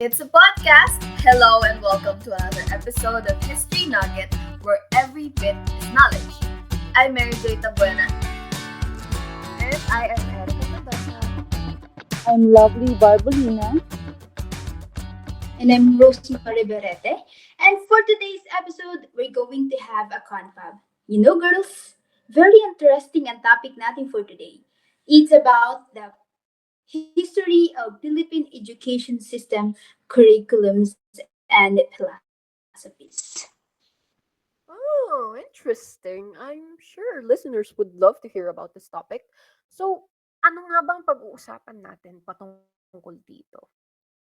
It's a podcast. Hello and welcome to another episode of History Nugget, where every bit is knowledge. I'm Mary Joy Tabuena. And I am Erica Mendoza. I'm lovely Barbolina. And I'm Rosemary Berete. And for today's episode, we're going to have a confab. Girls, very interesting and topic natin for today. It's about the history of Philippine education system, curriculums, and philosophies. Oh, interesting. I'm sure listeners would love to hear about this topic. So, ano nga bang pag-uusapan natin patungkol dito?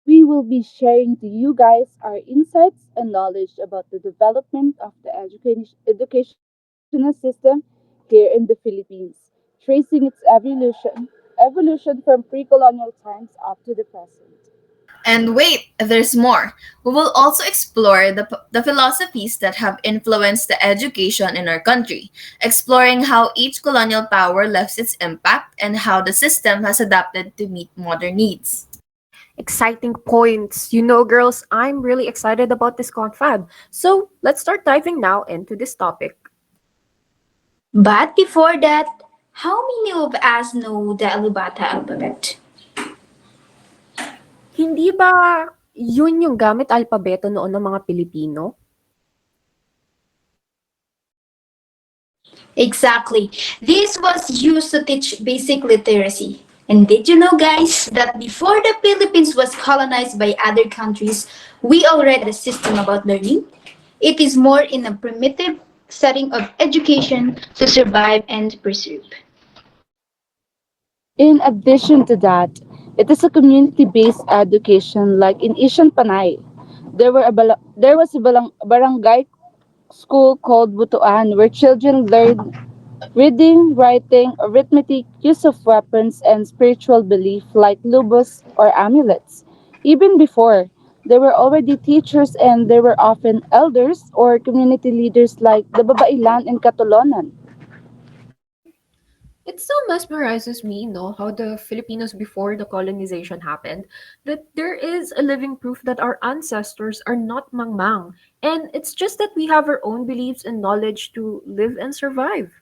We will be sharing to you guys our insights and knowledge about the development of the educational system here in the Philippines, tracing its evolution from pre-colonial times up to the present. And wait, there's more. We will also explore the philosophies that have influenced the education in our country, exploring how each colonial power left its impact and how the system has adapted to meet modern needs. Exciting points. Girls, I'm really excited about this confab. So, let's start diving now into this topic. But before that, how many of us know the Alubata alphabet? Hindi ba yun yung gamit alpabeto noon ng mga Pilipino? Exactly. This was used to teach basic literacy. And did you know, guys, that before the Philippines was colonized by other countries, we already had a system about learning? It is more in a primitive setting of education to survive and preserve. In addition to that, it is a community-based education like in Asian Panay. There was a barangay school called Butuan where children learned reading, writing, arithmetic, use of weapons, and spiritual belief like lubos or amulets. Even before, there were already teachers and there were often elders or community leaders like the Babailan and Katolonan. It still mesmerizes me, how the Filipinos before the colonization happened, that there is a living proof that our ancestors are not mangmang. And it's just that we have our own beliefs and knowledge to live and survive.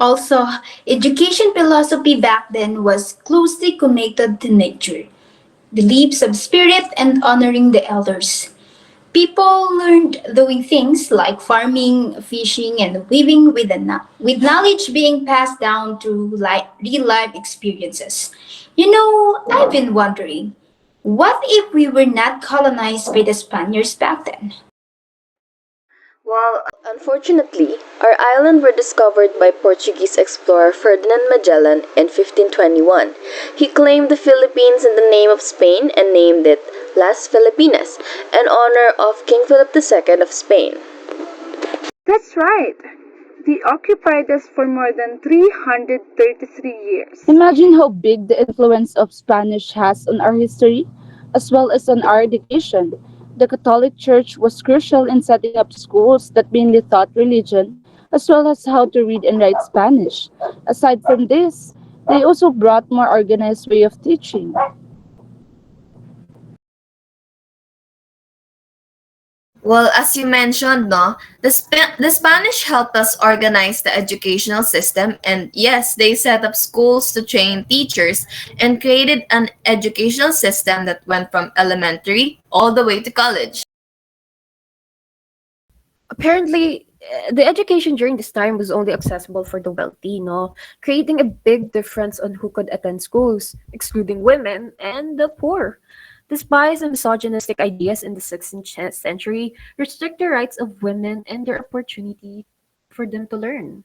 Also, education philosophy back then was closely connected to nature, beliefs of spirit, and honoring the elders. People learned doing things like farming, fishing, and weaving with knowledge being passed down through real life experiences. I've been wondering, what if we were not colonized by the Spaniards back then? Well, unfortunately, our island were discovered by Portuguese explorer Ferdinand Magellan in 1521. He claimed the Philippines in the name of Spain and named it Las Filipinas, in honor of King Philip II of Spain. That's right. They occupied us for more than 333 years. Imagine how big the influence of Spanish has on our history, as well as on our education. The Catholic Church was crucial in setting up schools that mainly taught religion, as well as how to read and write Spanish. Aside from this, they also brought more organized way of teaching. Well, as you mentioned, no, the Spanish helped us organize the educational system, and yes, they set up schools to train teachers and created an educational system that went from elementary all the way to college. Apparently, the education during this time was only accessible for the wealthy, creating a big difference on who could attend schools, excluding women and the poor. This bias and misogynistic ideas in the 16th century restrict the rights of women and their opportunity for them to learn.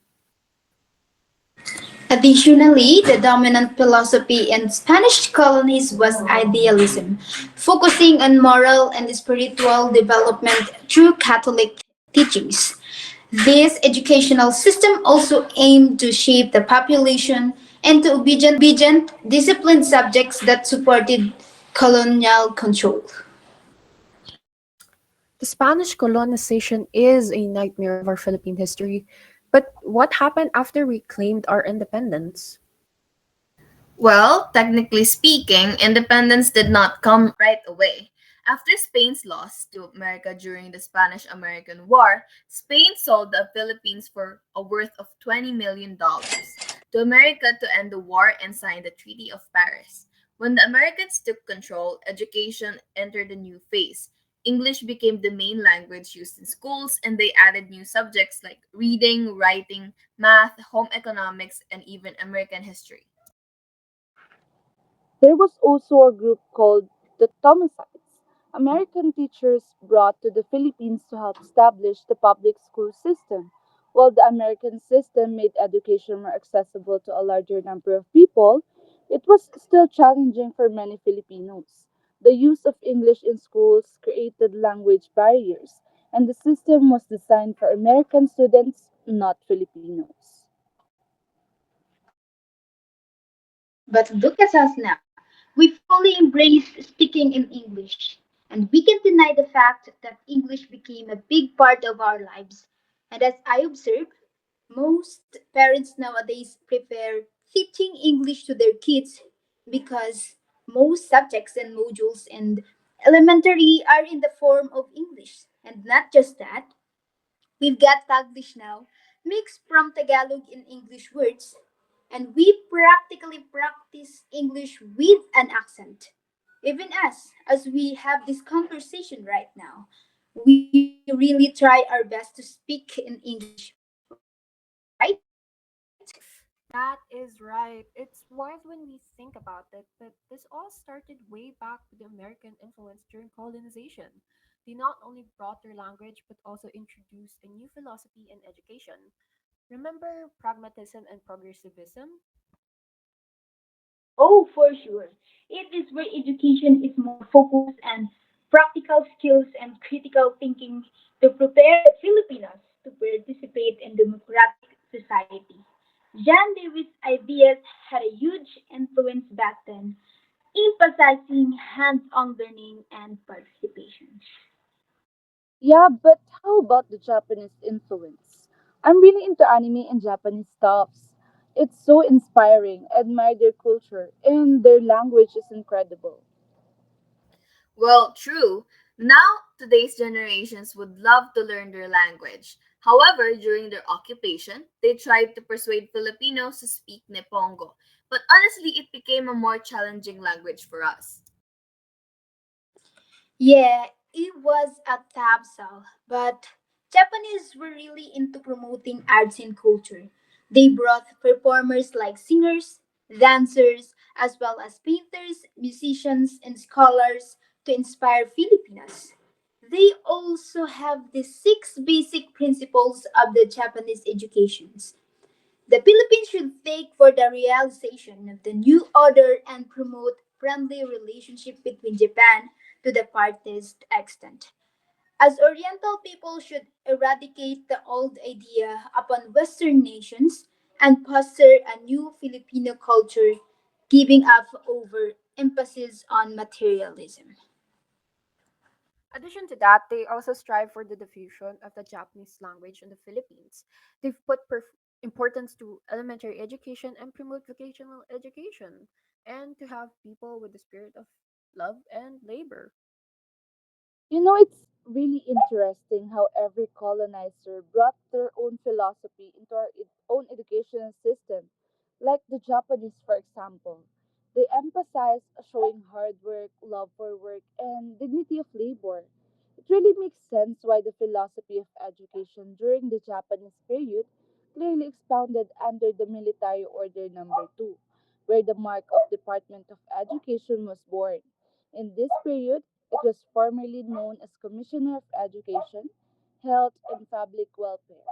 Additionally, the dominant philosophy in Spanish colonies was idealism, focusing on moral and spiritual development through Catholic teachings. This educational system also aimed to shape the population into obedient, disciplined subjects that supported colonial control. The Spanish colonization is a nightmare of our Philippine history. But what happened after we claimed our independence? Well, technically speaking, independence did not come right away. After Spain's loss to America during the Spanish American War, Spain sold the Philippines for a worth of $20 million to America to end the war and sign the Treaty of Paris. When the Americans took control, education entered a new phase. English became the main language used in schools, and they added new subjects like reading, writing, math, home economics, and even American history. There was also a group called the Thomasites, American teachers brought to the Philippines to help establish the public school system. While the American system made education more accessible to a larger number of people, it was still challenging for many Filipinos. The use of English in schools created language barriers, and the system was designed for American students, not Filipinos. But look at us now. We fully embrace speaking in English. And we can deny the fact that English became a big part of our lives. And as I observe, most parents nowadays prefer teaching English to their kids because most subjects and modules in elementary are in the form of English. And not just that, we've got Taglish now, mixed from Tagalog and English words, and we practically practice English with an accent. Even us, as we have this conversation right now, we really try our best to speak in English, right? That is right. It's wild when we think about it, but this all started way back with the American influence during colonization. They not only brought their language, but also introduced a new philosophy in education. Remember pragmatism and progressivism? Oh, for sure. It is where education is more focused on practical skills and critical thinking to prepare the Filipinos to participate in democratic society. John Lewis' ideas had a huge influence back then, emphasizing hands-on learning and participation. Yeah, but how about the Japanese influence? I'm really into anime and Japanese stuffs. It's so inspiring. I admire their culture and their language is incredible. Well, true. Now, today's generations would love to learn their language. However, during their occupation, they tried to persuade Filipinos to speak Nipongo. But honestly, it became a more challenging language for us. Yeah, it was a tough sell, but Japanese were really into promoting arts and culture. They brought performers like singers, dancers, as well as painters, musicians, and scholars to inspire Filipinos. They also have the six basic principles of the Japanese educations. The Philippines should take for the realization of the new order and promote friendly relationship between Japan to the farthest extent. As Oriental people should eradicate the old idea upon Western nations and foster a new Filipino culture, giving up over emphasis on materialism. Addition to that, they also strive for the diffusion of the Japanese language in the Philippines. They've put importance to elementary education and promote vocational education, and to have people with the spirit of love and labor. It's really interesting how every colonizer brought their own philosophy into our own educational system. Like the Japanese, for example. They emphasize showing hard work, love for work, and dignity of labor. It really makes sense why the philosophy of education during the Japanese period clearly expounded under the Military Order Number 2, where the mark of Department of Education was born. In this period, it was formerly known as Commissioner of Education, Health, and Public Welfare.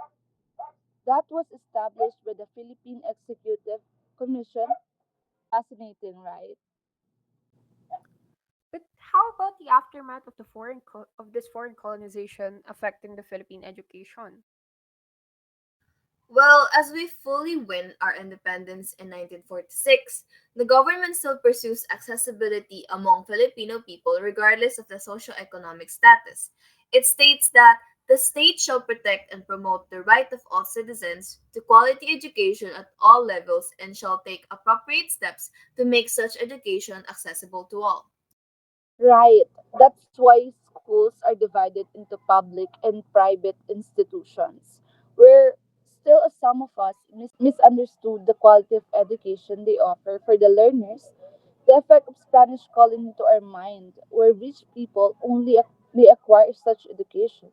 That was established by the Philippine Executive Commission. Fascinating, right? But how about the aftermath of of this foreign colonization affecting the Philippine education? Well, as we fully win our independence in 1946, the government still pursues accessibility among Filipino people regardless of the socioeconomic status. It states that The state shall protect and promote the right of all citizens to quality education at all levels and shall take appropriate steps to make such education accessible to all. Right. That's why schools are divided into public and private institutions, where still some of us misunderstood the quality of education they offer for the learners. The effect of Spanish calling into our mind, where rich people only may acquire such education.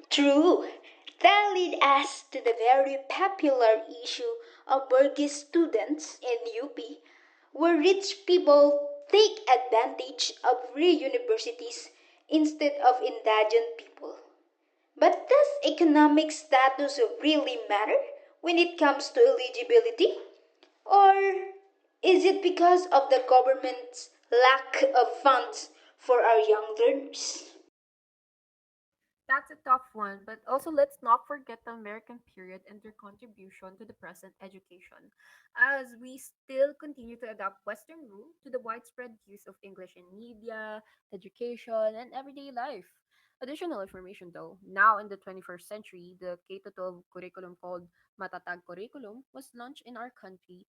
True. That led us to the very popular issue of Burgess students in UP, where rich people take advantage of free universities instead of indigent people. But does economic status really matter when it comes to eligibility? Or is it because of the government's lack of funds for our young learners? That's a tough one, but also let's not forget the American period and their contribution to the present education, as we still continue to adopt Western rule to the widespread use of English in media, education, and everyday life. Additional information though, now in the 21st century, the K 12 curriculum called Matatag curriculum was launched in our country,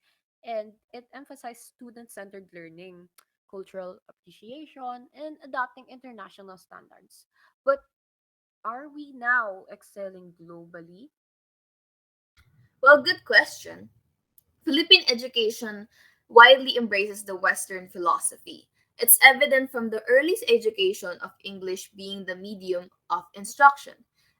and it emphasized student centered learning, cultural appreciation, and adopting international standards. But are we now excelling globally? Well, good question. Philippine education widely embraces the Western philosophy. It's evident from the earliest education of English being the medium of instruction.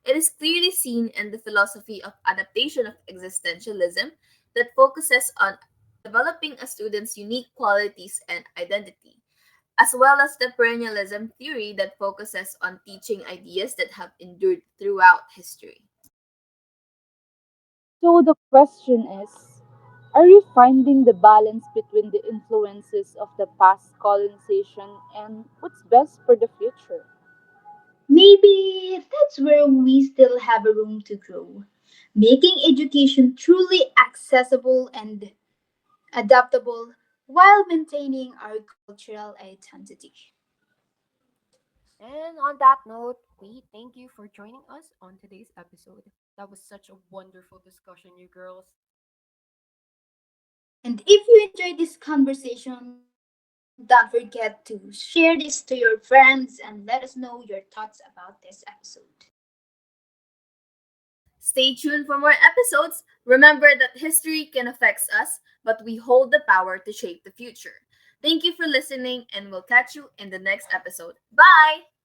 It is clearly seen in the philosophy of adaptation of existentialism that focuses on developing a student's unique qualities and identity, as well as the perennialism theory that focuses on teaching ideas that have endured throughout history. So the question is, are you finding the balance between the influences of the past colonization and what's best for the future? Maybe that's where we still have a room to grow, making education truly accessible and adaptable while maintaining our cultural identity. And on that note, we thank you for joining us on today's episode. That was such a wonderful discussion, you girls. And if you enjoyed this conversation, don't forget to share this to your friends and let us know your thoughts about this episode. Stay tuned for more episodes. Remember that history can affect us, but we hold the power to shape the future. Thank you for listening, and we'll catch you in the next episode. Bye!